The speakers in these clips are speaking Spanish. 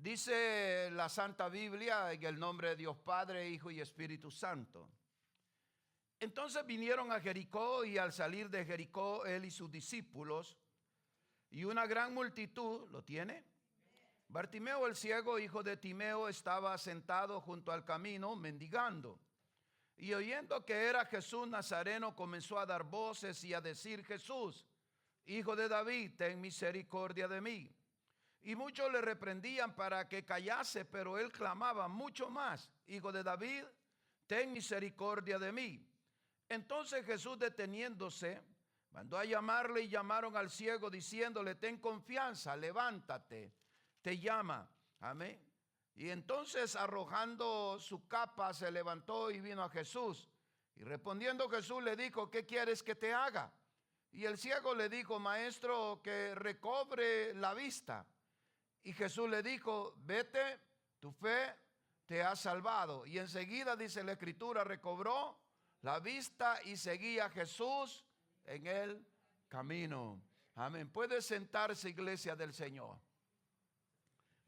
Dice la Santa Biblia en el nombre de Dios Padre, Hijo y Espíritu Santo. Entonces vinieron a Jericó, y al salir de Jericó él y sus discípulos y una gran multitud, ¿lo tiene? Bartimeo el ciego, hijo de Timeo, estaba sentado junto al camino mendigando. Y oyendo que era Jesús Nazareno, comenzó a dar voces y a decir: Jesús, hijo de David, ten misericordia de mí. Y muchos le reprendían para que callase, pero él clamaba mucho más: Hijo de David, ten misericordia de mí. Entonces Jesús, deteniéndose, mandó a llamarle, y llamaron al ciego diciéndole: ten confianza, levántate, te llama. Amén. Y entonces, arrojando su capa, se levantó y vino a Jesús. Y respondiendo Jesús le dijo: ¿qué quieres que te haga? Y el ciego le dijo: Maestro, que recobre la vista. Y Jesús le dijo: vete, tu fe te ha salvado. Y enseguida, dice la Escritura, recobró la vista y seguía a Jesús en el camino. Amén. Puede sentarse, iglesia del Señor.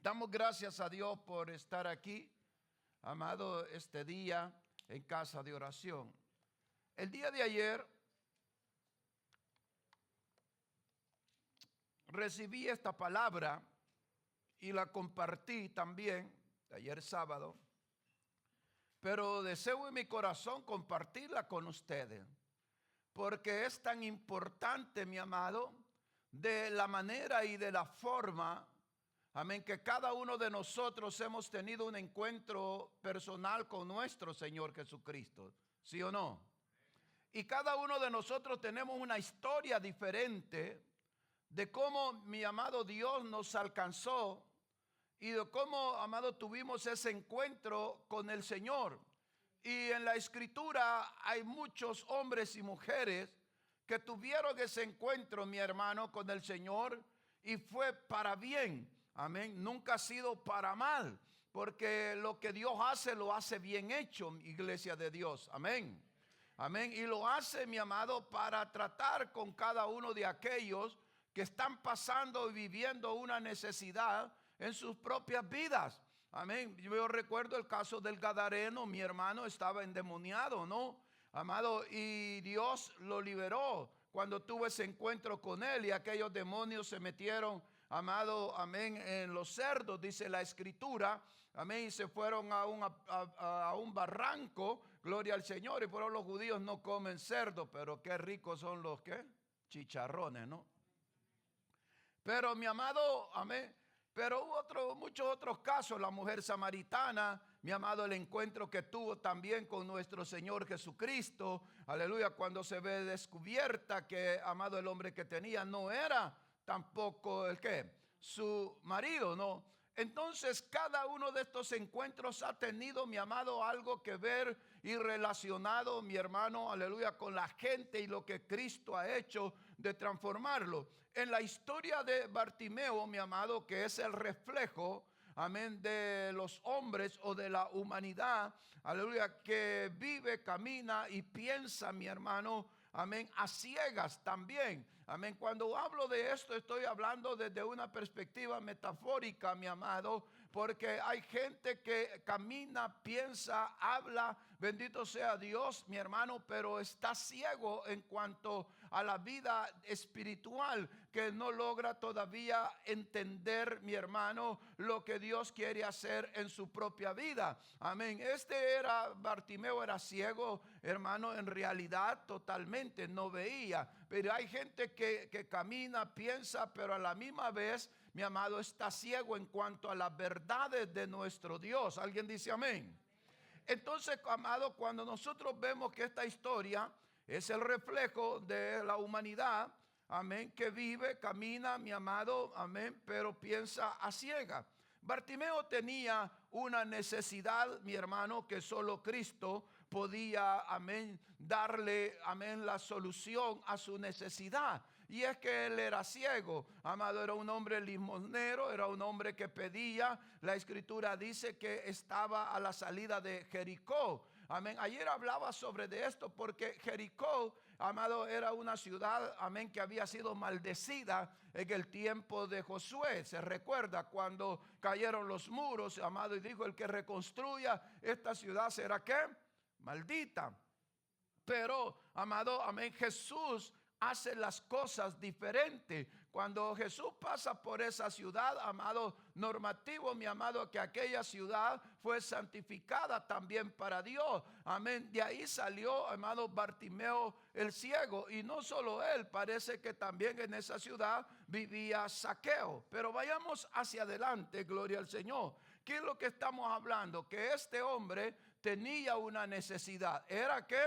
Damos gracias a Dios por estar aquí, amado, este día en casa de oración. El día de ayer recibí esta palabra y la compartí también, ayer sábado, pero deseo en mi corazón compartirla con ustedes, porque es tan importante, mi amado, de la manera y de la forma, amén, que cada uno de nosotros hemos tenido un encuentro personal con nuestro Señor Jesucristo, ¿sí o no? Y cada uno de nosotros tenemos una historia diferente de cómo, mi amado, Dios nos alcanzó y de cómo, amado, tuvimos ese encuentro con el Señor. Y en la Escritura hay muchos hombres y mujeres que tuvieron ese encuentro, mi hermano, con el Señor, y fue para bien. Amén. Nunca ha sido para mal, porque lo que Dios hace, lo hace bien hecho, iglesia de Dios. Amén. Amén. Y lo hace, mi amado, para tratar con cada uno de aquellos que están pasando y viviendo una necesidad en sus propias vidas. Amén. Yo recuerdo el caso del Gadareno. Mi hermano estaba endemoniado, ¿no? Amado, y Dios lo liberó cuando tuvo ese encuentro con él, y aquellos demonios se metieron, amado, amén, en los cerdos, dice la Escritura, amén, y se fueron a un barranco, gloria al Señor. Y por eso los judíos no comen cerdo, pero qué ricos son los chicharrones, ¿no? Pero, mi amado, amén, pero hubo muchos otros casos. La mujer samaritana, mi amado, el encuentro que tuvo también con nuestro Señor Jesucristo, aleluya, cuando se ve descubierta que, amado, el hombre que tenía no era tampoco su marido, no. Entonces, cada uno de estos encuentros ha tenido, mi amado, algo que ver y relacionado, mi hermano, aleluya, con la gente y lo que Cristo ha hecho de transformarlo. En la historia de Bartimeo, mi amado, que es el reflejo, amén, de los hombres o de la humanidad, aleluya, que vive, camina y piensa, mi hermano, amén, a ciegas también. Amén. Cuando hablo de esto, estoy hablando desde una perspectiva metafórica, mi amado, porque hay gente que camina, piensa, habla, bendito sea Dios, mi hermano, pero está ciego en cuanto a la vida espiritual, que no logra todavía entender, mi hermano, lo que Dios quiere hacer en su propia vida. Amén. Bartimeo era ciego, hermano, en realidad totalmente no veía, pero hay gente que camina, piensa, pero a la misma vez, mi amado, está ciego en cuanto a las verdades de nuestro Dios. ¿Alguien dice amén? Entonces, amado, cuando nosotros vemos que esta historia es el reflejo de la humanidad, amén, que vive, camina, mi amado, amén, pero piensa a ciegas. Bartimeo tenía una necesidad, mi hermano, que solo Cristo podía, amén, darle, amén, la solución a su necesidad. Y es que él era ciego, amado, era un hombre limosnero, era un hombre que pedía. La Escritura dice que estaba a la salida de Jericó. Amén. Ayer hablaba sobre de esto porque Jericó, amado, era una ciudad, amén, que había sido maldecida en el tiempo de Josué. Se recuerda cuando cayeron los muros, amado, y dijo: el que reconstruya esta ciudad será ¿qué? Maldita. Pero, amado, amén, Jesús hace las cosas diferentes. Cuando Jesús pasa por esa ciudad, amado, normativo, mi amado, que aquella ciudad fue santificada también para Dios. Amén. De ahí salió, amado, Bartimeo el ciego. Y no solo él, parece que también en esa ciudad vivía Zaqueo. Pero vayamos hacia adelante, gloria al Señor. ¿Qué es lo que estamos hablando? Que este hombre tenía una necesidad. ¿Era qué?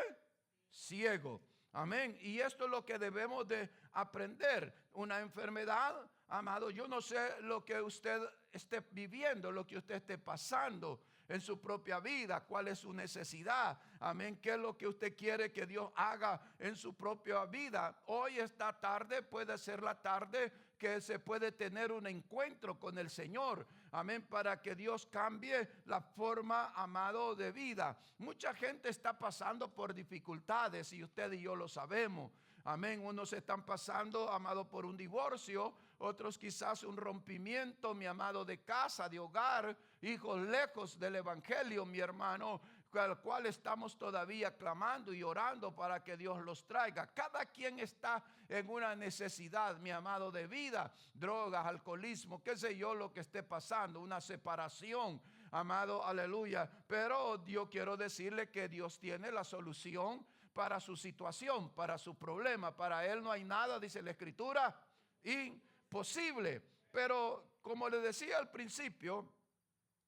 Ciego. Amén. Y esto es lo que debemos de aprender. Una enfermedad, amado, yo no sé lo que usted esté viviendo, lo que usted esté pasando en su propia vida, cuál es su necesidad. Amén. ¿Qué es lo que usted quiere que Dios haga en su propia vida? Hoy, esta tarde, puede ser la tarde que se puede tener un encuentro con el Señor. Amén, para que Dios cambie la forma, amado, de vida. Mucha gente está pasando por dificultades y usted y yo lo sabemos. Amén, unos están pasando, amado, por un divorcio, otros quizás un rompimiento, mi amado, de casa, de hogar, hijos lejos del evangelio, mi hermano, al cual estamos todavía clamando y orando para que Dios los traiga. Cada quien está en una necesidad, mi amado, de vida, drogas, alcoholismo, qué sé yo lo que esté pasando, una separación, amado, aleluya. Pero yo quiero decirle que Dios tiene la solución para su situación, para su problema. Para Él no hay nada, dice la Escritura, imposible. Pero como le decía al principio,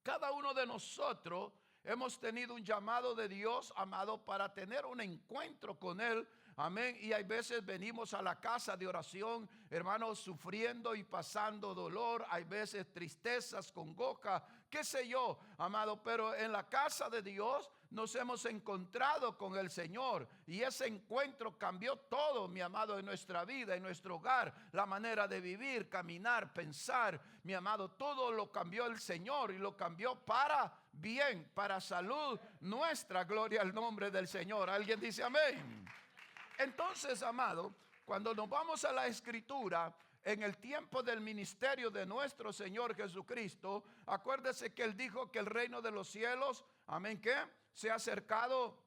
cada uno de nosotros hemos tenido un llamado de Dios, amado, para tener un encuentro con Él. Amén. Y hay veces venimos a la casa de oración, hermanos, sufriendo y pasando dolor. Hay veces tristezas, congoja, qué sé yo, amado. Pero en la casa de Dios nos hemos encontrado con el Señor. Y ese encuentro cambió todo, mi amado, en nuestra vida, en nuestro hogar. La manera de vivir, caminar, pensar, mi amado, todo lo cambió el Señor. Y lo cambió para bien, para salud nuestra. Gloria al nombre del Señor. ¿Alguien dice amén? Entonces, amado, cuando nos vamos a la Escritura, en el tiempo del ministerio de nuestro Señor Jesucristo, acuérdese que Él dijo que el reino de los cielos, amén, ¿qué? Se ha acercado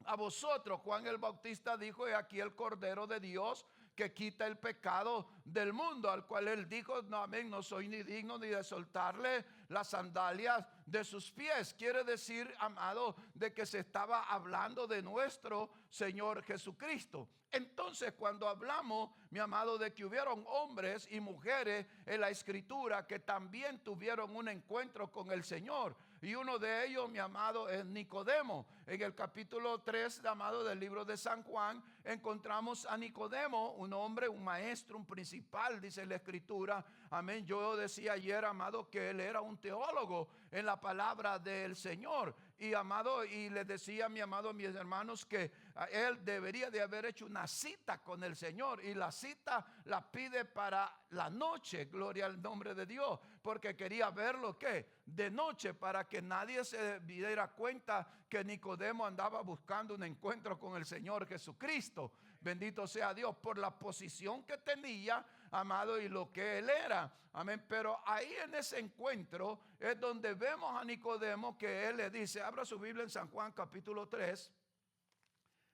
a vosotros. Juan el Bautista dijo: he aquí el Cordero de Dios que quita el pecado del mundo, al cual Él dijo: no, amén, no soy ni digno ni de soltarle las sandalias de sus pies. Quiere decir, amado, de que se estaba hablando de nuestro Señor Jesucristo. Entonces, cuando hablamos, mi amado, de que hubieron hombres y mujeres en la Escritura que también tuvieron un encuentro con el Señor, y uno de ellos, mi amado, es Nicodemo. En el capítulo 3, amado, del libro de San Juan, encontramos a Nicodemo, un hombre, un maestro, un principal, dice la Escritura. Amén. Yo decía ayer, amado, que él era un teólogo en la palabra del Señor. Y amado, y le decía, mi amado, a mis hermanos, que él debería de haber hecho una cita con el Señor. Y la cita la pide para la noche, gloria al nombre de Dios, porque quería verlo, ¿qué? De noche, para que nadie se diera cuenta que Nicodemo andaba buscando un encuentro con el Señor Jesucristo. Bendito sea Dios por la posición que tenía, amado, y lo que él era. Amén. Pero ahí en ese encuentro es donde vemos a Nicodemo, que él le dice, abra su Biblia en San Juan capítulo 3.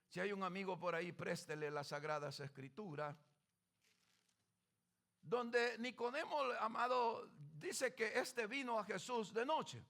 Si hay un amigo por ahí, préstele las Sagradas Escrituras. Donde Nicodemo, amado, dice que vino a Jesús de noche.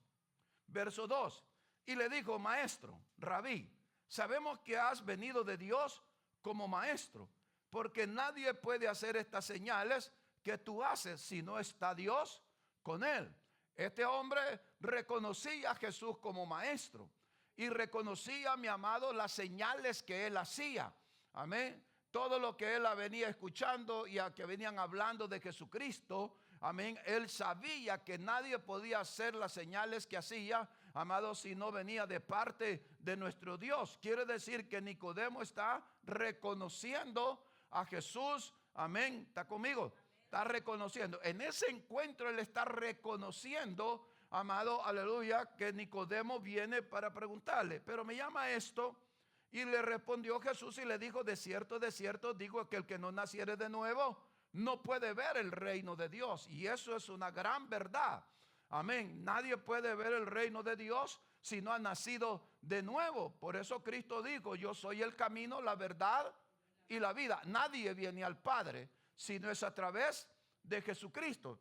Verso 2. Y le dijo: maestro, rabí, sabemos que has venido de Dios como maestro, porque nadie puede hacer estas señales que tú haces si no está Dios con él. Este hombre reconocía a Jesús como maestro y reconocía, mi amado, las señales que él hacía. Amén. Todo lo que él venía escuchando y a que venían hablando de Jesucristo, amén, él sabía que nadie podía hacer las señales que hacía, amado, si no venía de parte de nuestro Dios. Quiere decir que Nicodemo está reconociendo a Jesús. Amén. ¿Está conmigo? Está reconociendo. En ese encuentro él está reconociendo, amado, aleluya, que Nicodemo viene para preguntarle. Pero me llama esto, y le respondió Jesús y le dijo: de cierto, digo que el que no naciere de nuevo no puede ver el reino de Dios. Y eso es una gran verdad. Amén. Nadie puede ver el reino de Dios si no ha nacido de nuevo. Por eso Cristo dijo: yo soy el camino, la verdad y la vida. Nadie viene al Padre si no es a través de Jesucristo.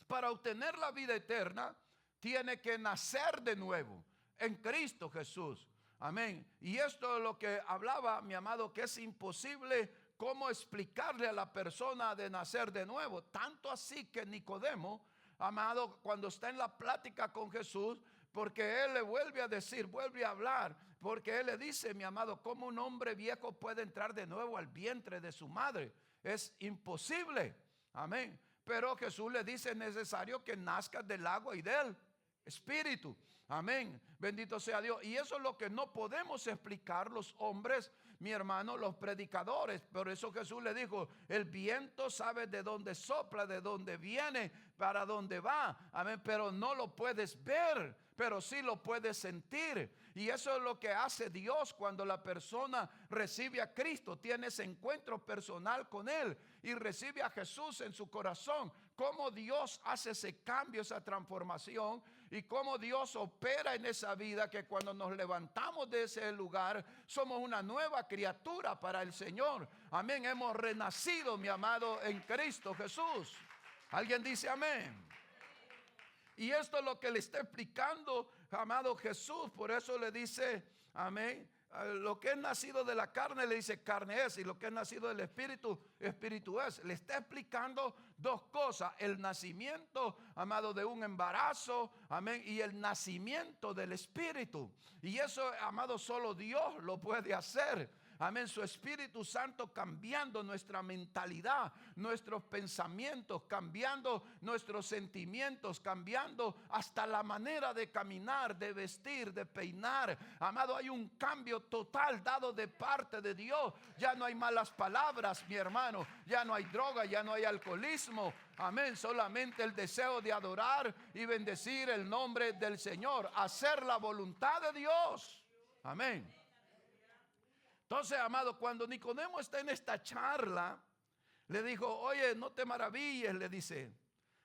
Para obtener la vida eterna, tiene que nacer de nuevo en Cristo Jesús. Amén. Y esto es lo que hablaba, mi amado, que es imposible cómo explicarle a la persona de nacer de nuevo. Tanto así que Nicodemo, amado, cuando está en la plática con Jesús, porque él le vuelve a decir, vuelve a hablar, porque él le dice: mi amado, ¿cómo un hombre viejo puede entrar de nuevo al vientre de su madre? Es imposible. Amén. Pero Jesús le dice: es necesario que nazcas del agua y del Espíritu. Amén. Bendito sea Dios. Y eso es lo que no podemos explicar los hombres, mi hermano, los predicadores. Por eso Jesús le dijo: el viento sabe de dónde sopla, de dónde viene, para dónde va. Amén. Pero no lo puedes ver, pero sí lo puedes sentir. Y eso es lo que hace Dios cuando la persona recibe a Cristo. Tiene ese encuentro personal con Él y recibe a Jesús en su corazón. Cómo Dios hace ese cambio, esa transformación, y cómo Dios opera en esa vida, que cuando nos levantamos de ese lugar somos una nueva criatura para el Señor. Amén. Hemos renacido, mi amado, en Cristo Jesús. ¿Alguien dice amén? Y esto es lo que le está explicando, amado, Jesús. Por eso le dice, amén, lo que es nacido de la carne, le dice carne es, y lo que es nacido del espíritu, espíritu es. Le está explicando dos cosas: el nacimiento, amado, de un embarazo, amén, y el nacimiento del espíritu. Y eso, amado, solo Dios lo puede hacer. Amén, su Espíritu Santo cambiando nuestra mentalidad, nuestros pensamientos, cambiando nuestros sentimientos, cambiando hasta la manera de caminar, de vestir, de peinar. Amado, hay un cambio total dado de parte de Dios. Ya no hay malas palabras, mi hermano, ya no hay droga, ya no hay alcoholismo. Amén, solamente el deseo de adorar y bendecir el nombre del Señor, hacer la voluntad de Dios. Amén. Entonces, amado, cuando Nicodemo está en esta charla, le dijo: oye, no te maravilles, le dice,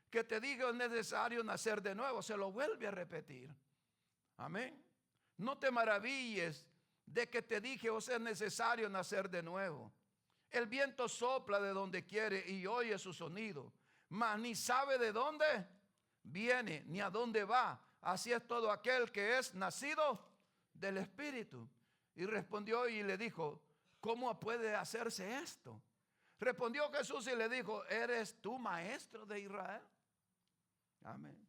que te digo, es necesario nacer de nuevo. Se lo vuelve a repetir. Amén. No te maravilles de que te dije, o sea, es necesario nacer de nuevo. El viento sopla de donde quiere y oye su sonido, mas ni sabe de dónde viene ni a dónde va. Así es todo aquel que es nacido del Espíritu. Y respondió y le dijo: ¿cómo puede hacerse esto? Respondió Jesús y le dijo: ¿eres tú maestro de Israel? Amén.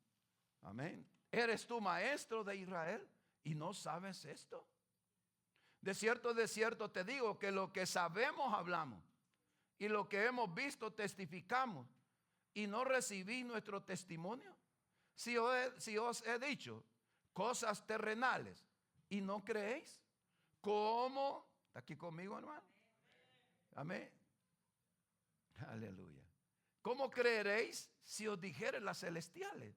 Amén. ¿Eres tú maestro de Israel y no sabes esto? De cierto te digo que lo que sabemos hablamos, y lo que hemos visto testificamos, y no recibí nuestro testimonio. Si os he dicho cosas terrenales y no creéis, ¿cómo? ¿Está aquí conmigo, hermano? Amén. Aleluya. ¿Cómo creeréis si os dijere las celestiales?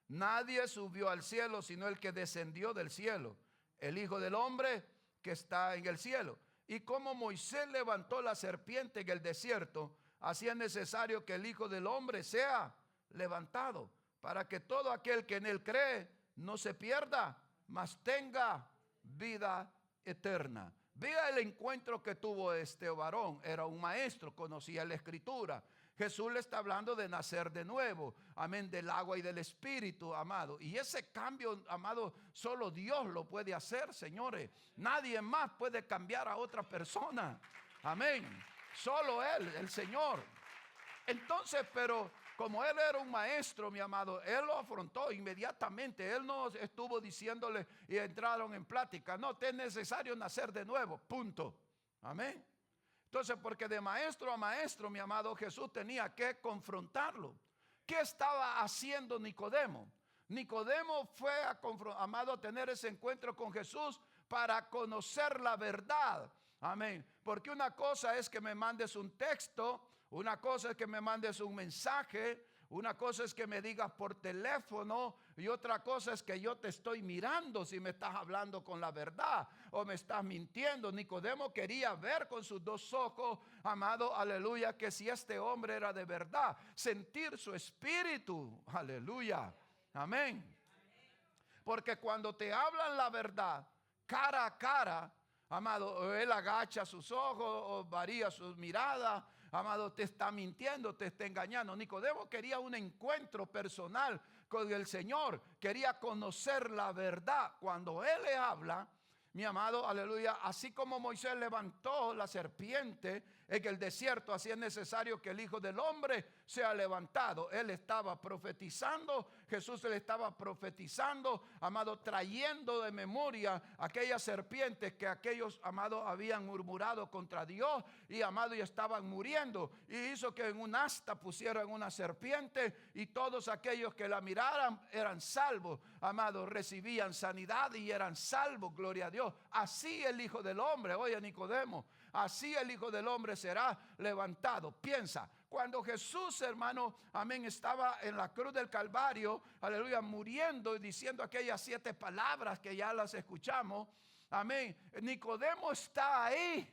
Nadie subió al cielo sino el que descendió del cielo, el Hijo del Hombre que está en el cielo. Y como Moisés levantó la serpiente en el desierto, así es necesario que el Hijo del Hombre sea levantado, para que todo aquel que en él cree no se pierda, mas tenga vida eterna. Vea el encuentro que tuvo este varón. Era un maestro, conocía la escritura. Jesús le está hablando de nacer de nuevo, amén, del agua y del Espíritu, amado. Y ese cambio, amado, solo Dios lo puede hacer, señores. Nadie más puede cambiar a otra persona, amén. Solo Él, el Señor. Entonces, pero como Él era un maestro, mi amado, Él lo afrontó inmediatamente. Él no estuvo diciéndole y entraron en plática. No, te es necesario nacer de nuevo, punto. Amén. Entonces, porque de maestro a maestro, mi amado, Jesús tenía que confrontarlo. ¿Qué estaba haciendo Nicodemo? Nicodemo fue amado, a tener ese encuentro con Jesús para conocer la verdad. Amén. Porque una cosa es que me mandes un texto, una cosa es que me mandes un mensaje, Una cosa es que me digas por teléfono y otra cosa es que yo te estoy mirando si me estás hablando con la verdad o me estás mintiendo. Nicodemo quería ver con sus dos ojos, amado, aleluya, que si este hombre era de verdad, sentir su espíritu, aleluya, amén. Porque cuando te hablan la verdad, cara a cara, amado, él agacha sus ojos o varía sus miradas, amado, te está mintiendo, te está engañando. Nicodemo quería un encuentro personal con el Señor, quería conocer la verdad. Cuando él le habla, mi amado, aleluya, así como Moisés levantó la serpiente en el desierto, así es necesario que el Hijo del Hombre sea levantado. Él estaba profetizando, Jesús le estaba profetizando, amado, trayendo de memoria aquellas serpientes que aquellos, amado, habían murmurado contra Dios y, amado, y estaban muriendo. Y hizo que en un asta pusieran una serpiente y todos aquellos que la miraran eran salvos, amado, recibían sanidad y eran salvos, gloria a Dios. Así el Hijo del Hombre, oye Nicodemo, así el Hijo del Hombre será levantado. Piensa, cuando Jesús, hermano, amén, estaba en la cruz del Calvario, aleluya, muriendo y diciendo aquellas 7 palabras que ya las escuchamos, amén, Nicodemo está ahí.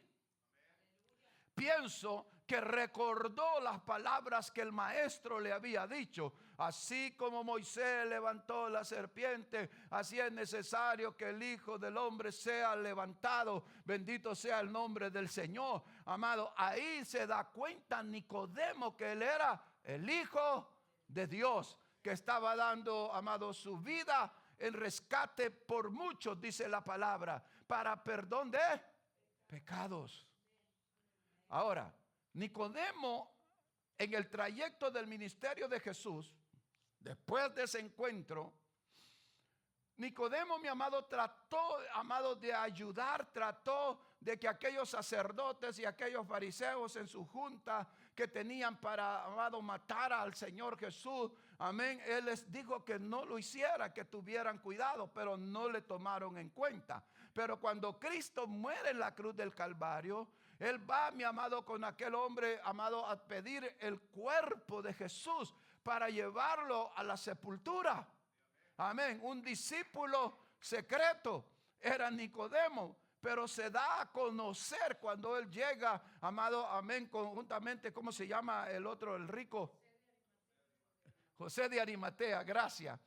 Pienso que recordó las palabras que el maestro le había dicho. Así como Moisés levantó la serpiente, así es necesario que el Hijo del Hombre sea levantado. Bendito sea el nombre del Señor. Amado, ahí se da cuenta Nicodemo que él era el Hijo de Dios, que estaba dando, amado, su vida en rescate por muchos, dice la palabra, para perdón de pecados. Ahora, Nicodemo, en el trayecto del ministerio de Jesús, después de ese encuentro, Nicodemo, mi amado, trató, amado, de ayudar, trató de que aquellos sacerdotes y aquellos fariseos en su junta que tenían para, amado, matar al Señor Jesús, amén, él les dijo que no lo hiciera, que tuvieran cuidado, pero no le tomaron en cuenta. Pero cuando Cristo muere en la cruz del Calvario, él va, mi amado, con aquel hombre, amado, a pedir el cuerpo de Jesús para llevarlo a la sepultura. Amén. Un discípulo secreto era Nicodemo, pero se da a conocer cuando él llega, amado, amén, conjuntamente, ¿cómo se llama el otro, el rico? José de Arimatea, gracias.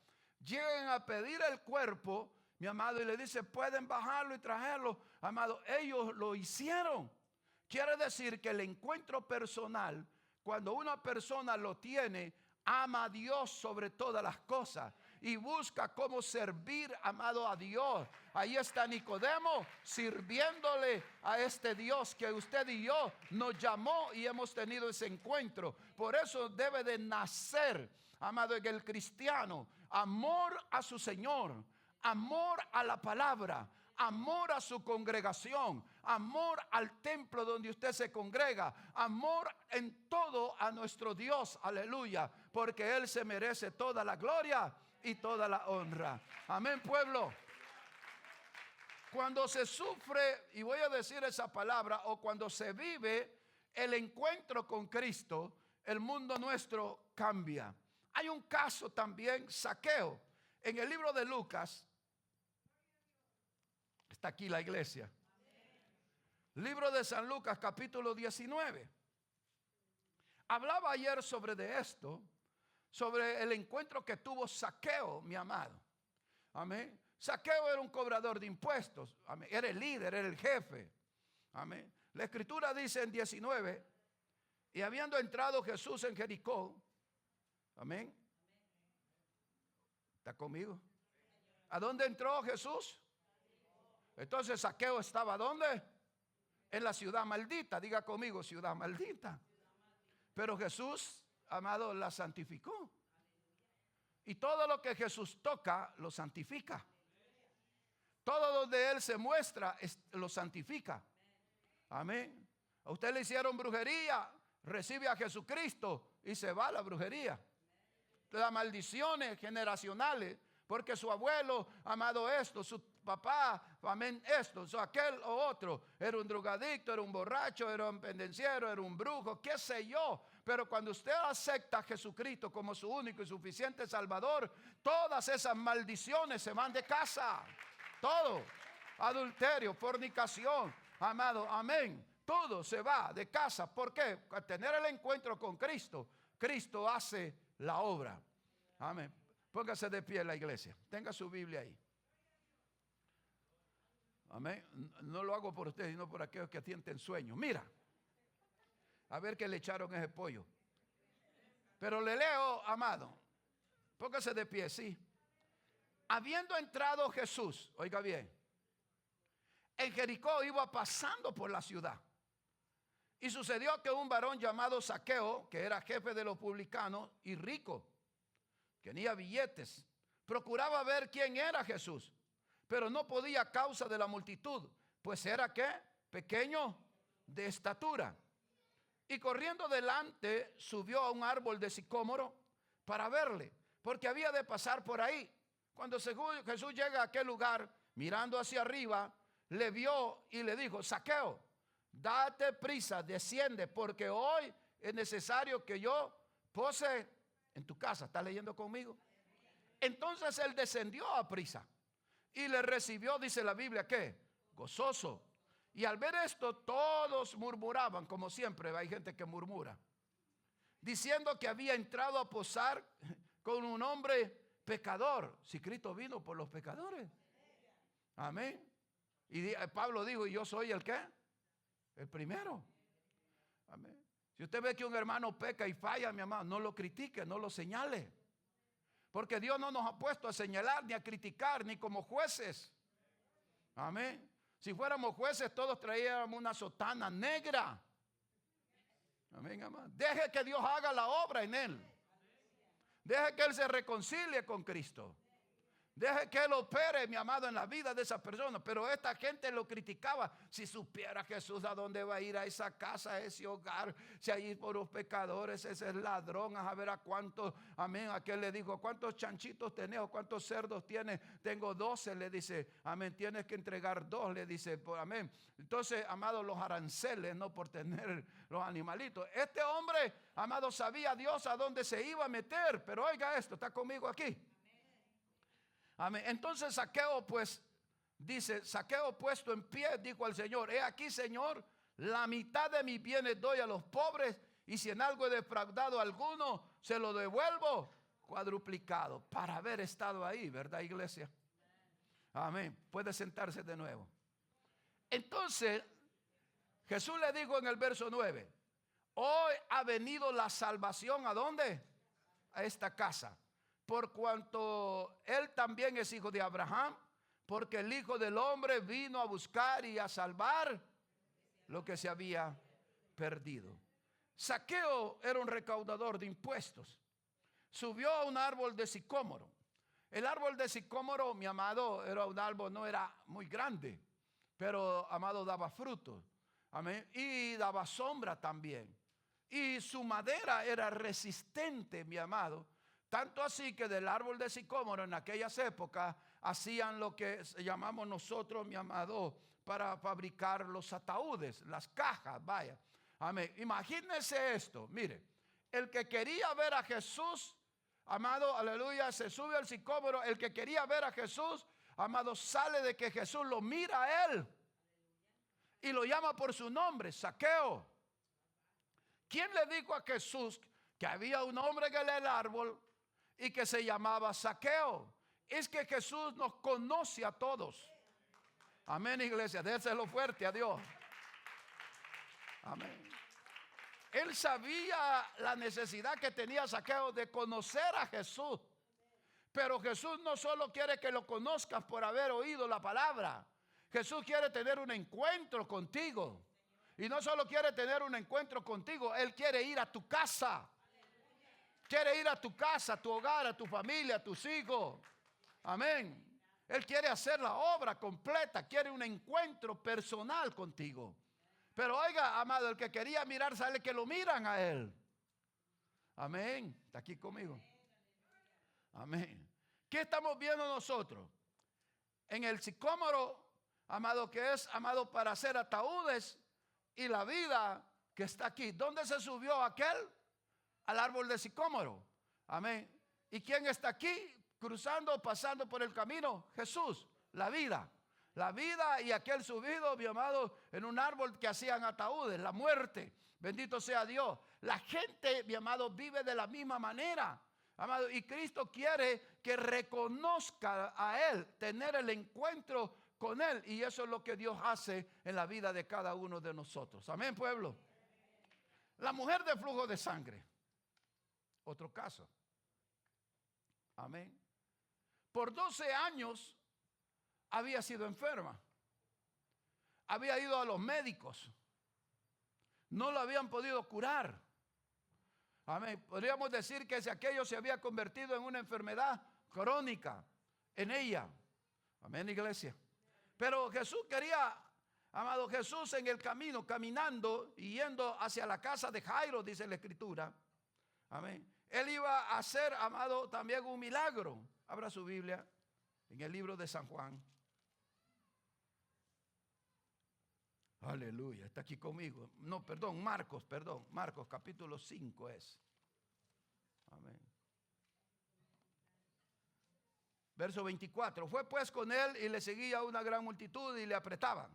Llegan a pedir el cuerpo, mi amado, y le dice, pueden bajarlo y traerlo. Amado, ellos lo hicieron. Quiere decir que el encuentro personal, cuando una persona lo tiene, ama a Dios sobre todas las cosas y busca cómo servir, amado, a Dios. Ahí está Nicodemo sirviéndole a este Dios que usted y yo nos llamó y hemos tenido ese encuentro. Por eso debe de nacer, amado, en el cristiano, amor a su Señor, amor a la palabra, amor a su congregación, amor al templo donde usted se congrega, amor en todo a nuestro Dios, aleluya, porque Él se merece toda la gloria y toda la honra. Amén, pueblo. Cuando se sufre, y voy a decir esa palabra, o cuando se vive el encuentro con Cristo, el mundo nuestro cambia. Hay un caso también, Zaqueo, en el libro de Lucas. Está aquí la iglesia. Libro de San Lucas, capítulo 19. Hablaba ayer sobre de esto, sobre el encuentro que tuvo Zaqueo, mi amado. Amén. Zaqueo era un cobrador de impuestos. Amén. Era el líder, era el jefe. Amén. La escritura dice en 19, y habiendo entrado Jesús en Jericó. Amén. ¿Está conmigo? ¿A dónde entró Jesús? Entonces Zaqueo estaba ¿dónde? En la ciudad maldita. Diga conmigo, ciudad maldita. Pero Jesús, amado, la santificó. Y todo lo que Jesús toca, lo santifica. Todo donde Él se muestra, lo santifica. Amén. A usted le hicieron brujería, recibe a Jesucristo y se va la brujería. Las maldiciones generacionales, porque su abuelo, amado, esto, su papá, amén, esto, aquel o otro, era un drogadicto, era un borracho, era un pendenciero, era un brujo, qué sé yo, Pero cuando usted acepta a Jesucristo como su único y suficiente Salvador, todas esas maldiciones se van de casa. Todo. Adulterio, fornicación, amado, amén. Todo se va de casa. ¿Por qué? Al tener el encuentro con Cristo, Cristo hace la obra. Amén. Póngase de pie en la iglesia. Tenga su Biblia ahí. Amén. No lo hago por ustedes, sino por aquellos que sienten sueño. Mira. A ver qué le echaron ese pollo. Pero le leo, amado. Póngase de pie, sí. Habiendo entrado Jesús, oiga bien, en Jericó iba pasando por la ciudad. Y sucedió que un varón llamado Zaqueo, que era jefe de los publicanos y rico, tenía billetes, procuraba ver quién era Jesús, pero no podía a causa de la multitud, pues era ¿qué? Pequeño de estatura. Y corriendo delante subió a un árbol de sicómoro para verle, porque había de pasar por ahí. Cuando Jesús llega a aquel lugar, mirando hacia arriba, le vio y le dijo: Zaqueo, date prisa, desciende, porque hoy es necesario que yo pose en tu casa. ¿Estás leyendo conmigo? Entonces él descendió a prisa y le recibió, dice la Biblia, ¿qué? Gozoso. Y al ver esto, todos murmuraban, como siempre hay gente que murmura, diciendo que había entrado a posar con un hombre pecador. Si Cristo vino por los pecadores. Amén. Y Pablo dijo: ¿y yo soy el qué? El primero. Amén. Si usted ve que un hermano peca y falla, mi amado, no lo critique, no lo señale. Porque Dios no nos ha puesto a señalar, ni a criticar, ni como jueces. Amén. Si fuéramos jueces, todos traíamos una sotana negra. Amén, amado. Deje que Dios haga la obra en él. Deje que él se reconcilie con Cristo. Deje que él opere, mi amado, en la vida de esa persona. Pero esta gente lo criticaba. Si supiera Jesús a dónde va a ir, a esa casa, a ese hogar, si ahí por los pecadores, ese es ladrón, a ver a cuántos, amén. Aquel le dijo: ¿cuántos chanchitos tenés o cuántos cerdos tienes? Tengo 12, le dice. Amén, tienes que entregar 2, le dice. Amén. Entonces, amado, los aranceles, no por tener los animalitos. Este hombre, amado, sabía Dios a dónde se iba a meter. Pero oiga esto, está conmigo aquí. Amén. Entonces Zaqueo, pues, dice: Zaqueo, puesto en pie, dijo al Señor: he aquí, Señor, la mitad de mis bienes doy a los pobres, y si en algo he defraudado a alguno, se lo devuelvo cuadruplicado. Para haber estado ahí, ¿verdad, iglesia? Amén. Puede sentarse de nuevo. Entonces Jesús le dijo en el verso 9: hoy ha venido la salvación, ¿a dónde? A esta casa, por cuanto él también es hijo de Abraham, porque el Hijo del Hombre vino a buscar y a salvar lo que se había perdido. Zaqueo era un recaudador de impuestos. Subió a un árbol de sicómoro. El árbol de sicómoro, mi amado, era un árbol, no era muy grande, pero, amado, daba frutos. Amén. Y daba sombra también. Y su madera era resistente, mi amado. Tanto así que del árbol de sicómoro en aquellas épocas hacían lo que llamamos nosotros, mi amado, para fabricar los ataúdes, las cajas, vaya. Amén. Imagínense esto, mire, el que quería ver a Jesús, amado, aleluya, se sube al sicómoro. El que quería ver a Jesús, amado, sale de que Jesús lo mira a él y lo llama por su nombre: Zaqueo. ¿Quién le dijo a Jesús que había un hombre en el árbol y que se llamaba Zaqueo? Es que Jesús nos conoce a todos. Amén, iglesia, déselo fuerte a Dios. Amén. Él sabía la necesidad que tenía Zaqueo de conocer a Jesús. Pero Jesús no solo quiere que lo conozcas por haber oído la palabra. Jesús quiere tener un encuentro contigo. Y no solo quiere tener un encuentro contigo, Él quiere ir a tu casa. Quiere ir a tu casa, a tu hogar, a tu familia, a tus hijos. Amén. Él quiere hacer la obra completa. Quiere un encuentro personal contigo. Pero oiga, amado, el que quería mirar, sale que lo miran a él. Amén. ¿Está aquí conmigo? Amén. ¿Qué estamos viendo nosotros? En el sicómoro, amado, que es, amado, para hacer ataúdes, y la vida que está aquí. ¿Dónde se subió aquel? al árbol de sicómoro. Amén. ¿Y quién está aquí cruzando, pasando por el camino? Jesús, la vida. La vida y aquel subido, mi amado, en un árbol que hacían ataúdes, la muerte. Bendito sea Dios. La gente, mi amado, vive de la misma manera. Amado, y Cristo quiere que reconozca a Él, tener el encuentro con Él. Y eso es lo que Dios hace en la vida de cada uno de nosotros. Amén, pueblo. La mujer de flujo de sangre. Otro caso. Amén. Por 12 años había sido enferma. Había ido a los médicos. No lo habían podido curar. Amén. Podríamos decir que si aquello se había convertido en una enfermedad crónica en ella. Amén, iglesia. Pero Jesús quería, amado, Jesús en el camino, caminando y yendo hacia la casa de Jairo, dice la Escritura. Amén. Él iba a hacer, amado, también un milagro. Abra su Biblia en el libro de San Juan. Aleluya, está aquí conmigo. No, Marcos capítulo 5 es. Amén. Verso 24. Fue pues con él y le seguía una gran multitud y le apretaban.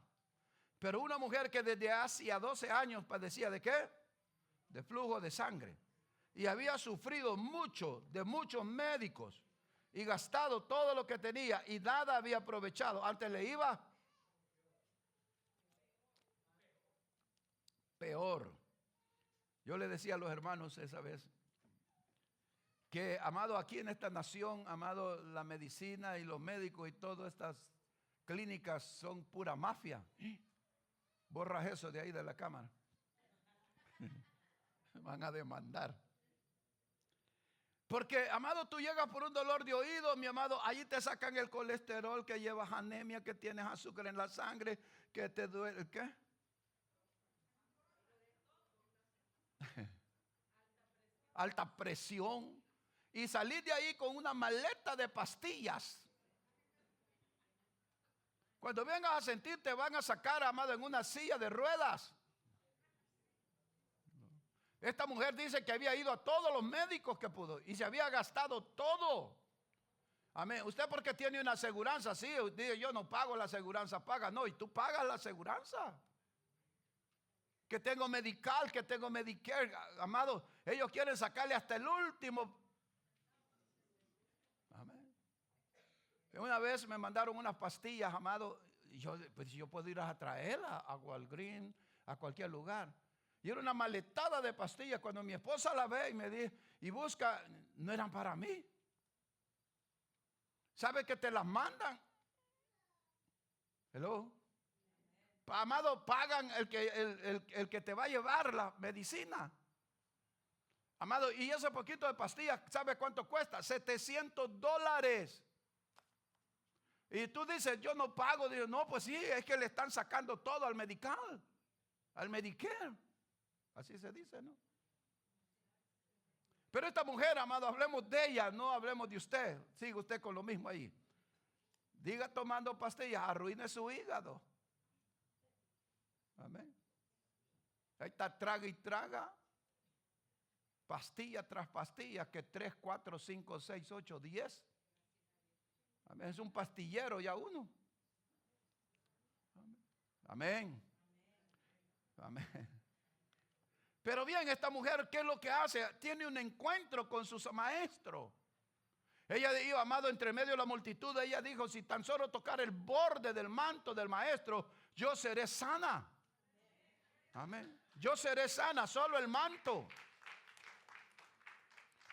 Pero una mujer que desde hacía 12 años padecía ¿de qué? De flujo de sangre. Y había sufrido mucho de muchos médicos y gastado todo lo que tenía y nada había aprovechado. Antes le iba peor. Yo le decía a los hermanos esa vez que, amado, aquí en esta nación, amado, la medicina y los médicos y todas estas clínicas son pura mafia. Borras eso de ahí de la cámara. Van a demandar. Porque, amado, tú llegas por un dolor de oído, mi amado, allí te sacan el colesterol, que llevas anemia, que tienes azúcar en la sangre, que te duele, ¿qué? Alta presión. Y salir de ahí con una maleta de pastillas. Cuando vengas a sentir, te van a sacar, amado, en una silla de ruedas. Esta mujer dice que había ido a todos los médicos que pudo y se había gastado todo. Amén. Usted porque tiene una aseguranza, sí, dice yo no pago la aseguranza, paga. No, y tú pagas la aseguranza. Que tengo medical, que tengo Medicare, amado. Ellos quieren sacarle hasta el último. Amén. Una vez me mandaron unas pastillas, amado. Y yo puedo ir a traerlas a Walgreens, a cualquier lugar. Y era una maletada de pastillas. Cuando mi esposa la ve y me dice, y busca, no eran para mí. ¿Sabe que te las mandan? Hello. Amado, pagan el que te va a llevar la medicina. Amado, y ese poquito de pastillas, ¿sabe cuánto cuesta? $700. Y tú dices, yo no pago. Digo, no, pues sí, es que le están sacando todo al medical, al Medicare. Así se dice, ¿no? Pero esta mujer, amado, hablemos de ella, no hablemos de usted. Sigue usted con lo mismo ahí. Diga tomando pastillas, arruine su hígado. Amén. Ahí está, traga y traga. Pastilla tras pastilla, que 3, 4, 5, 6, 8, 10. Amén. Es un pastillero ya uno. Amén. Amén. Pero bien, esta mujer, ¿qué es lo que hace? Tiene un encuentro con su maestro. Ella dijo, amado, entre medio de la multitud, ella dijo, si tan solo tocar el borde del manto del maestro, yo seré sana. Amén. Yo seré sana, solo el manto.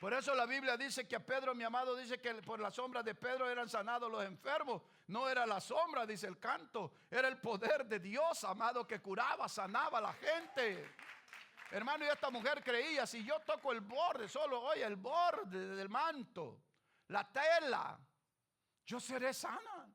Por eso la Biblia dice que a Pedro, mi amado, dice que por la sombra de Pedro eran sanados los enfermos. No era la sombra, dice el canto. Era el poder de Dios, amado, que curaba, sanaba a la gente. Hermano, y esta mujer creía, si yo toco el borde, solo oye el borde del manto, la tela, yo seré sana.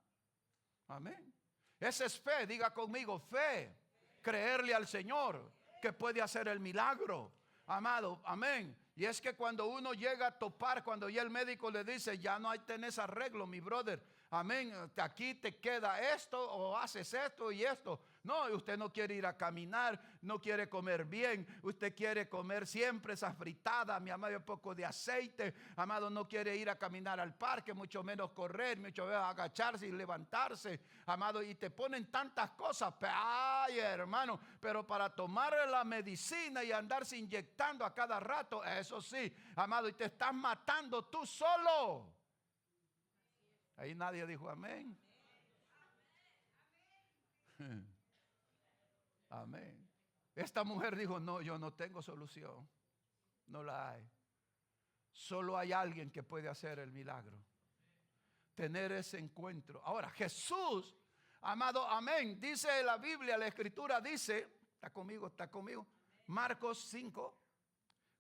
Amén. Esa es fe, diga conmigo, fe. Creerle al Señor que puede hacer el milagro. Amado, amén. Y es que cuando uno llega a topar, cuando ya el médico le dice, ya no hay tenés arreglo, mi brother. Amén. Aquí te queda esto o haces esto y esto. No, usted no quiere ir a caminar, no quiere comer bien, usted quiere comer siempre esa fritada, mi amado, un poco de aceite, amado, no quiere ir a caminar al parque, mucho menos correr, mucho menos agacharse y levantarse, amado, y te ponen tantas cosas, ay hermano, pero para tomar la medicina y andarse inyectando a cada rato, eso sí, amado, y te estás matando tú solo. Ahí nadie dijo amén. Amén. Esta mujer dijo, no, yo no tengo solución. No la hay. Solo hay alguien que puede hacer el milagro. Tener ese encuentro. Ahora, Jesús, amado, amén. Dice la Biblia, la Escritura dice, está conmigo. Marcos 5.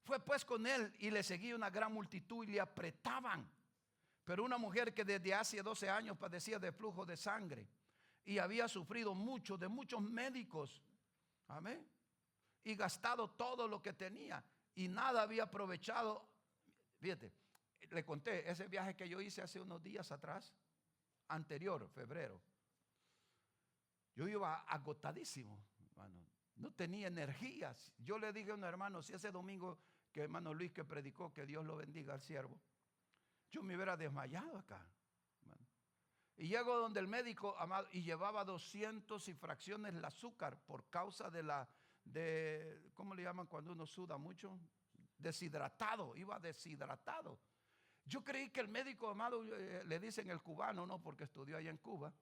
Fue pues con él y le seguía una gran multitud y le apretaban. Pero una mujer que desde hace 12 años padecía de flujo de sangre y había sufrido mucho de muchos médicos, amén, y gastado todo lo que tenía y nada había aprovechado. Fíjate, le conté ese viaje que yo hice hace unos días atrás, anterior, febrero. Yo iba agotadísimo, hermano, no tenía energías. Yo le dije a un hermano, si ese domingo que hermano Luis que predicó, que Dios lo bendiga al siervo, yo me hubiera desmayado acá, hermano. Y llego donde el médico, amado, y llevaba 200 y fracciones el azúcar por causa de ¿cómo le llaman cuando uno suda mucho? Deshidratado, iba deshidratado. Yo creí que el médico, amado, le dicen el cubano, no, porque estudió allá en Cuba,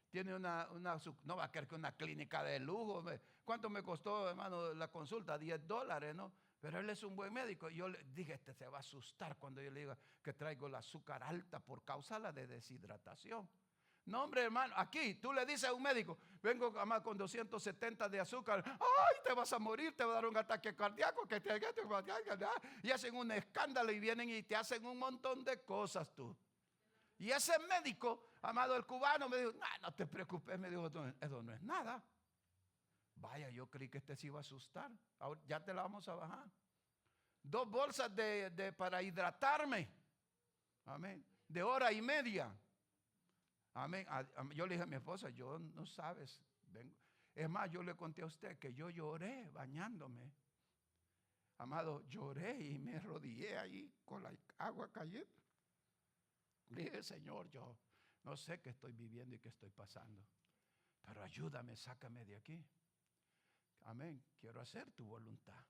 tiene no va a querer que una clínica de lujo. ¿Cuánto me costó, hermano, la consulta? $10, ¿no? Pero él es un buen médico. Yo le dije, este se va a asustar cuando yo le diga que traigo el azúcar alta por causa de la deshidratación. No, hombre, hermano, aquí tú le dices a un médico, vengo con 270 de azúcar, ay, te vas a morir, te va a dar un ataque cardíaco, y hacen un escándalo y vienen y te hacen un montón de cosas tú. Y ese médico, amado, el cubano, me dijo, no te preocupes, me dijo, eso no es nada. Vaya, yo creí que este se iba a asustar. Ahora ya te la vamos a bajar. 2 bolsas para hidratarme. Amén. De hora y media. Amén. Yo le dije a mi esposa, yo no sabes. Es más, yo le conté a usted que yo lloré bañándome. Amado, lloré y me arrodillé ahí con la agua cayendo. Le dije, Señor, yo no sé qué estoy viviendo y qué estoy pasando, pero ayúdame, sácame de aquí. Amén, quiero hacer tu voluntad.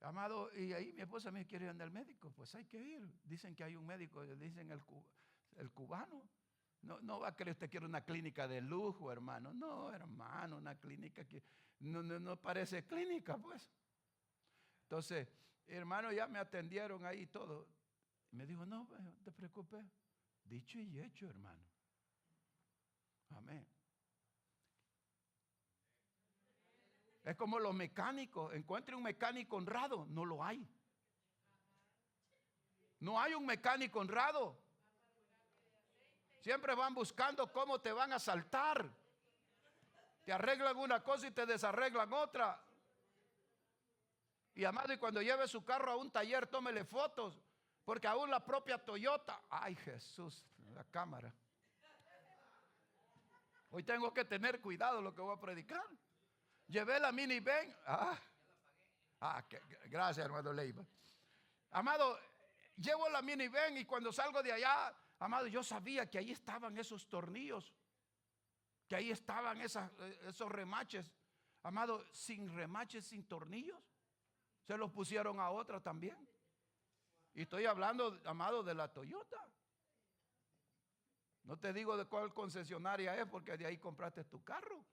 Amado, y ahí mi esposa me quiere ir al médico, pues hay que ir. Dicen que hay un médico, dicen el cubano. No va a creer usted que quiere una clínica de lujo, hermano. No, hermano, una clínica que no parece clínica, pues. Entonces, hermano, ya me atendieron ahí y todo. Y me dijo, no te preocupes. Dicho y hecho, hermano. Amén. Es como los mecánicos. Encuentre un mecánico honrado. No lo hay. No hay un mecánico honrado. Siempre van buscando cómo te van a asaltar. Te arreglan una cosa y te desarreglan otra. Y amado, y cuando lleve su carro a un taller, tómele fotos. Porque aún la propia Toyota. Ay, Jesús, la cámara. Hoy tengo que tener cuidado lo que voy a predicar. Llevé la minivan. Gracias, hermano Leiva. Amado, llevo la minivan y cuando salgo de allá, amado, yo sabía que ahí estaban esos tornillos, que ahí estaban esos remaches. Amado, sin remaches, sin tornillos, se los pusieron a otra también. Y estoy hablando, amado, de la Toyota. No te digo de cuál concesionaria es, porque de ahí compraste tu carro.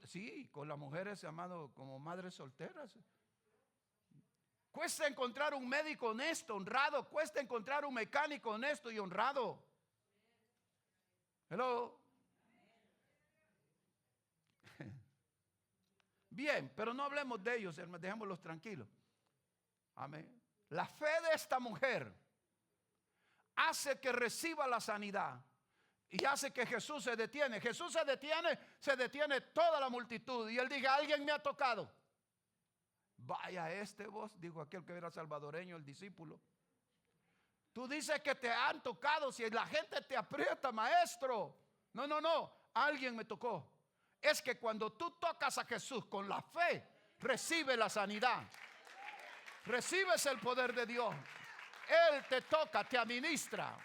Sí, con las mujeres, amado, como madres solteras. Cuesta encontrar un médico honesto, honrado. Cuesta encontrar un mecánico honesto y honrado. Hello. Bien, pero no hablemos de ellos, hermanos, dejémoslos tranquilos. Amén. La fe de esta mujer hace que reciba la sanidad y hace que Jesús se detiene. Jesús se detiene toda la multitud. Y él dice, alguien me ha tocado. Vaya vos, dijo aquel que era salvadoreño, el discípulo. Tú dices que te han tocado si la gente te aprieta, maestro. No. alguien me tocó. Es que cuando tú tocas a Jesús con la fe, recibe la sanidad. Recibes el poder de Dios. Él te toca, te administra.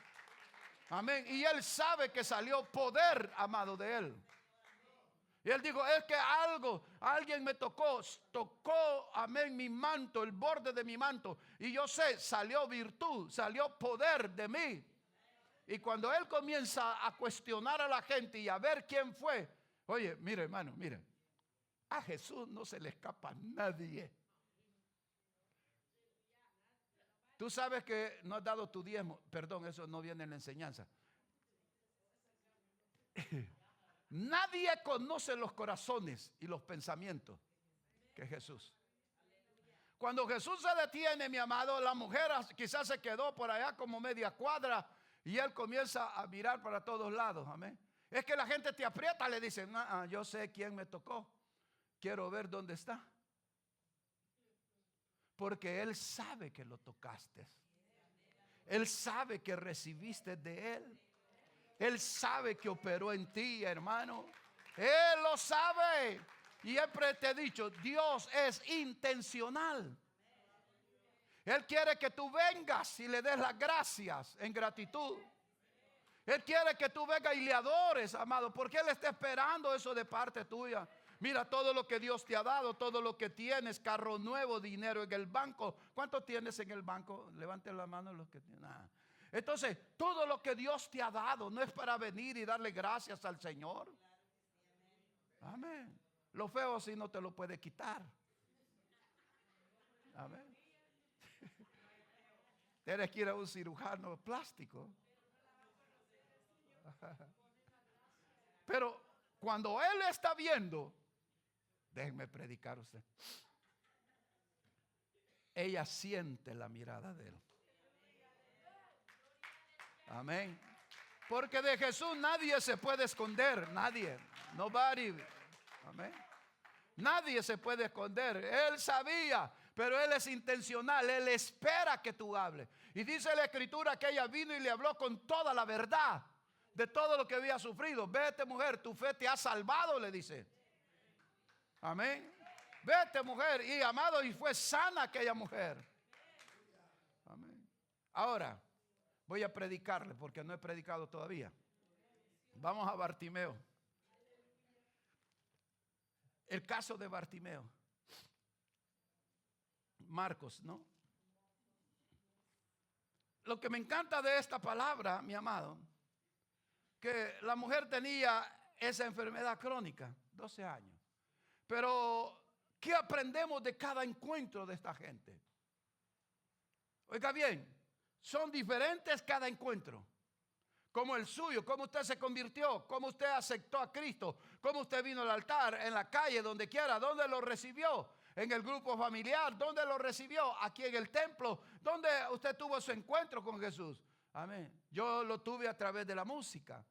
Amén. Y Él sabe que salió poder, amado, de Él. Y Él dijo, es que alguien me tocó, amén, mi manto, el borde de mi manto. Y yo sé, salió virtud, salió poder de mí. Y cuando Él comienza a cuestionar a la gente y a ver quién fue. Oye, mire hermano, mire. A Jesús no se le escapa a nadie. Tú sabes que no has dado tu diezmo. Perdón, eso no viene en la enseñanza. Nadie conoce los corazones y los pensamientos que Jesús. Cuando Jesús se detiene, mi amado, la mujer quizás se quedó por allá como media cuadra y Él comienza a mirar para todos lados. Amén. Es que la gente te aprieta, le dicen, yo sé quién me tocó. Quiero ver dónde está. Porque Él sabe que lo tocaste. Él sabe que recibiste de Él. Él sabe que operó en ti, hermano. Él lo sabe. Y siempre te he dicho, Dios es intencional. Él quiere que tú vengas y le des las gracias en gratitud. Él quiere que tú vengas y le adores, amado, porque Él está esperando eso de parte tuya. Mira todo lo que Dios te ha dado, todo lo que tienes, carro nuevo, dinero en el banco. ¿Cuánto tienes en el banco? Levanten la mano los que tienen. Entonces, todo lo que Dios te ha dado no es para venir y darle gracias al Señor. Amén. Lo feo si no te lo puede quitar. Amén. Tienes que ir a un cirujano plástico. Pero cuando Él está viendo, déjenme predicar a usted. Ella siente la mirada de Él. Amén. Porque de Jesús nadie se puede esconder. Nadie. Nobody. Amén. Nadie se puede esconder. Él sabía, pero Él es intencional. Él espera que tú hables. Y dice la Escritura que ella vino y le habló con toda la verdad de todo lo que había sufrido. Vete, mujer, tu fe te ha salvado, le dice. Amén. Vete, mujer. Y amado, y fue sana aquella mujer. Amén. Ahora voy a predicarle porque no he predicado todavía. Vamos a Bartimeo. El caso de Bartimeo. Marcos, ¿no? Lo que me encanta de esta palabra, mi amado, que la mujer tenía esa enfermedad crónica, 12 años. Pero, ¿qué aprendemos de cada encuentro de esta gente? Oiga bien, son diferentes cada encuentro. Como el suyo, cómo usted se convirtió, cómo usted aceptó a Cristo, cómo usted vino al altar, en la calle, donde quiera, dónde lo recibió, en el grupo familiar, dónde lo recibió, aquí en el templo, dónde usted tuvo su encuentro con Jesús. Amén. Yo lo tuve a través de la música.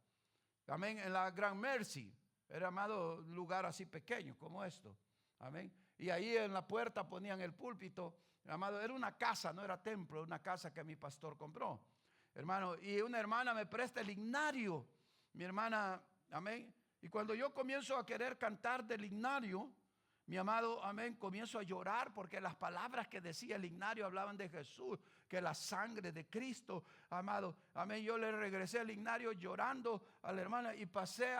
Amén. En la Grand Mercy. Era, amado, un lugar así pequeño como esto. Amén. Y ahí en la puerta ponían el púlpito. Amado, era una casa, no era templo, una casa que mi pastor compró. Hermano, y una hermana me presta el himnario. Mi hermana, amén. Y cuando yo comienzo a querer cantar del himnario, mi amado, amén, comienzo a llorar porque las palabras que decía el himnario hablaban de Jesús, que la sangre de Cristo, amado, amén. Yo le regresé el himnario llorando a la hermana y pasé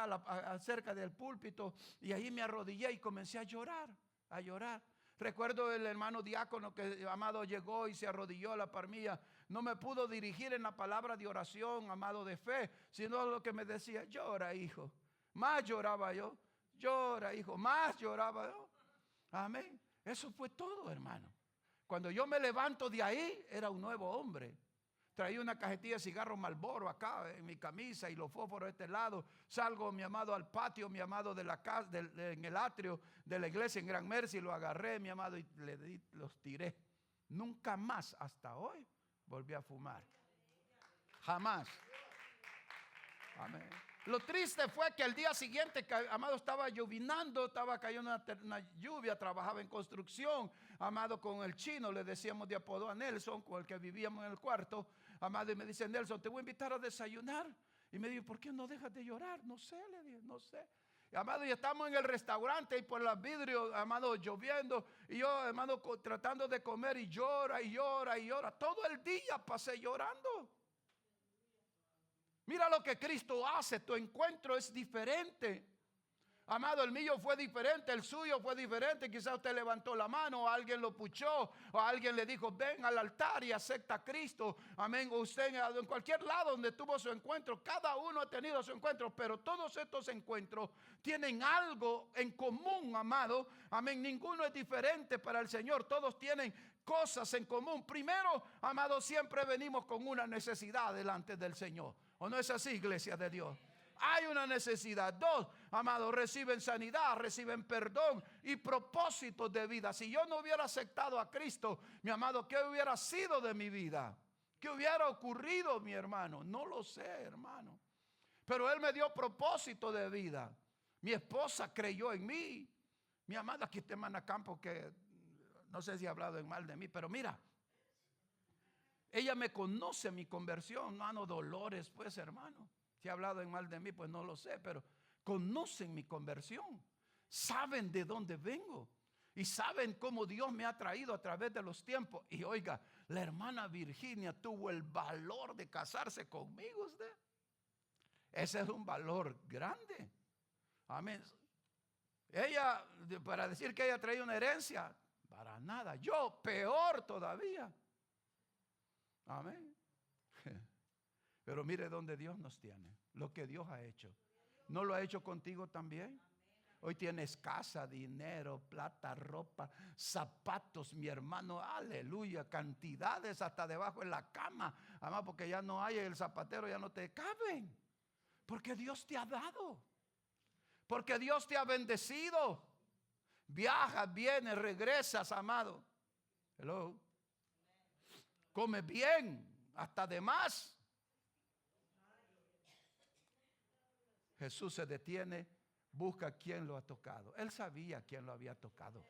cerca del púlpito y ahí me arrodillé y comencé a llorar, a llorar. Recuerdo el hermano diácono que, amado, llegó y se arrodilló a la par mía. No me pudo dirigir en la palabra de oración, amado, de fe, sino lo que me decía, llora, hijo. Más lloraba yo, llora, hijo, más lloraba yo. Amén. Eso fue todo, hermano. Cuando yo me levanto de ahí, era un nuevo hombre. Traía una cajetilla de cigarros Marlboro acá en mi camisa y los fósforos de este lado. Salgo, mi amado, al patio, mi amado, de la casa, en el atrio de la iglesia en Gran Mercy. Lo agarré, mi amado, y los tiré. Nunca más, hasta hoy, volví a fumar. Jamás. Amén. Lo triste fue que el día siguiente, amado, estaba llovinando, estaba cayendo una lluvia, trabajaba en construcción, amado, con el chino, le decíamos de apodo a Nelson, con el que vivíamos en el cuarto, amado, y me dice, Nelson, te voy a invitar a desayunar. Y me dijo, ¿por qué no dejas de llorar? No sé, le dije, no sé. Y, amado, y estamos en el restaurante y por los vidrios, amado, lloviendo. Y yo, amado, tratando de comer y llora y llora y llora. Todo el día pasé llorando. Mira lo que Cristo hace. Tu encuentro es diferente. Amado, el mío fue diferente, el suyo fue diferente. Quizás usted levantó la mano, o alguien lo puchó, o alguien le dijo, ven al altar y acepta a Cristo. Amén. Usted en cualquier lado donde tuvo su encuentro, cada uno ha tenido su encuentro, pero todos estos encuentros tienen algo en común, amado. Amén. Ninguno es diferente para el Señor. Todos tienen cosas en común. Primero, amado, siempre venimos con una necesidad delante del Señor. ¿O no es así, iglesia de Dios? Hay una necesidad. Dos, amados, reciben sanidad, reciben perdón y propósitos de vida. Si yo no hubiera aceptado a Cristo, mi amado, ¿qué hubiera sido de mi vida? ¿Qué hubiera ocurrido, mi hermano? No lo sé, hermano. Pero Él me dio propósito de vida. Mi esposa creyó en mí. Mi amada, aquí está hermana Campo, que no sé si ha hablado en mal de mí, pero mira, ella me conoce mi conversión, hermano Dolores, pues, hermano. Si ha hablado en mal de mí, pues no lo sé, pero conocen mi conversión. Saben de dónde vengo. Y saben cómo Dios me ha traído a través de los tiempos. Y oiga, la hermana Virginia tuvo el valor de casarse conmigo, usted. Ese es un valor grande. Amén. Ella, para decir que ella traía una herencia, para nada. Yo, peor todavía. Amén. Pero mire dónde Dios nos tiene, lo que Dios ha hecho. ¿No lo ha hecho contigo también? Hoy tienes casa, dinero, plata, ropa, zapatos, mi hermano, aleluya, cantidades hasta debajo en la cama. Además, porque ya no hay, el zapatero ya no te caben. Porque Dios te ha dado. Porque Dios te ha bendecido. Viajas, vienes, regresas, amado. Hello. Come bien, hasta de más. Jesús se detiene, busca quién lo ha tocado. Él sabía quién lo había tocado.